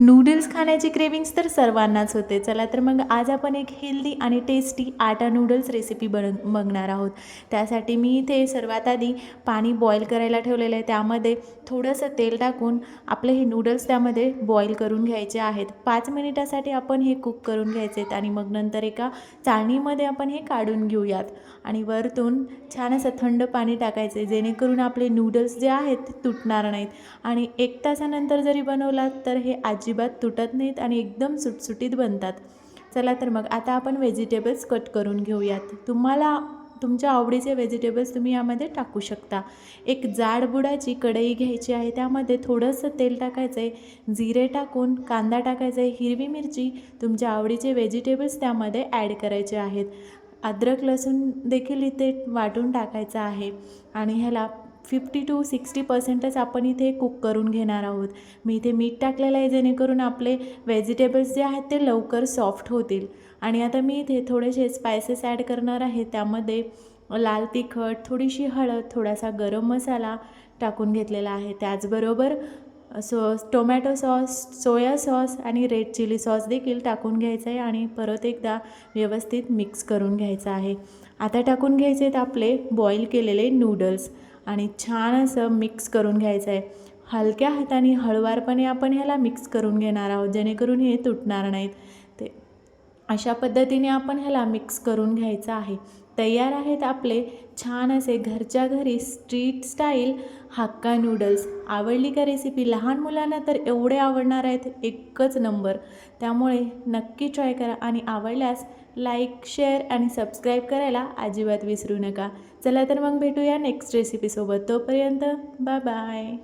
Noodles खाण्याची cravings तर सर्वांनाच होते. चला तर मग आज आपण एक हेल्दी आणि टेस्टी आटा नूडल्स रेसिपी बघणार आहोत. त्यासाठी मी इथे सर्वात आधी पाणी बॉईल करायला ठेवलेलं आहे. त्यामध्ये थोडंसं तेल टाकून आपले हे नूडल्स त्यामध्ये बॉईल करून घ्यायचे आहेत. 5 मिनिटासाठी आपण हे कुक करून घ्यायचे आहेत आणि मग नंतर एका चाळणीमध्ये आपण हे काढून घेऊयात आणि वरतून छान असं थंड पाणी टाकायचे, जेणेकरून आपले नूडल्स जे आहेत ते तुटणार नाहीत आणि 1 तासानंतर जरी बनवलात तर हे अजिबात तुटत नाहीत आणि एकदम सुटसुटीत बनतात. चला तर मग आता आपण व्हेजिटेबल्स कट करून घेऊयात. तुम्हाला तुमच्या आवडीचे व्हेजिटेबल्स तुम्ही यामध्ये टाकू शकता. एक जाड बुडाची कढई घ्यायची आहे. त्यामध्ये थोडंसं तेल टाकायचं आहे, जिरे टाकून कांदा टाकायचा आहे, हिरवी मिरची, तुमच्या आवडीचे व्हेजिटेबल्स त्यामध्ये ॲड करायचे आहेत. अद्रक लसूण देखील इथे वाटून टाकायचं आहे आणि ह्याला 50 to 60% आपण इथे कुक करून घेणार आहोत. मी इथे मीठ टाकलेलं आहे, जेणेकरून आपले व्हेजिटेबल्स जे आहेत ते लवकर सॉफ्ट होतील. आणि आता मी इथे थोडेसे स्पायसेस ॲड करणार आहे. त्यामध्ये लाल तिखट, थोडीशी हळद, थोडासा गरम मसाला टाकून घेतलेला आहे. त्याचबरोबर टोमॅटो सॉस, सोया सॉस आणि रेड चिली सॉस देखील टाकून घ्यायचं आहे आणि परत एकदा व्यवस्थित मिक्स करून घ्यायचं आहे. आता टाकून घ्यायचे आहेत आपले बॉईल केलेले नूडल्स आणि छान असं मिक्स करून घ्यायचं आहे. हलक्या हाताने हळुवारपणे आपण ह्याला मिक्स करून घेणार आहोत, जेणेकरून हे तुटणार नाहीत. ते अशा पद्धतीने आपण ह्याला मिक्स करून घ्यायचं आहे. तयार आहेत आपले छान असे घरच्या घरी स्ट्रीट स्टाईल हक्का नूडल्स. आवडली का रेसिपी? लहान मुलांना तर एवढे आवडणार आहेत, एकच नंबर. त्यामुळे नक्की ट्राय करा आणि आवडल्यास लाईक, शेअर आणि सबस्क्राईब करायला अजिबात विसरू नका. चला तर मग भेटूया नेक्स्ट रेसिपीसोबत. तोपर्यंत बाय बाय.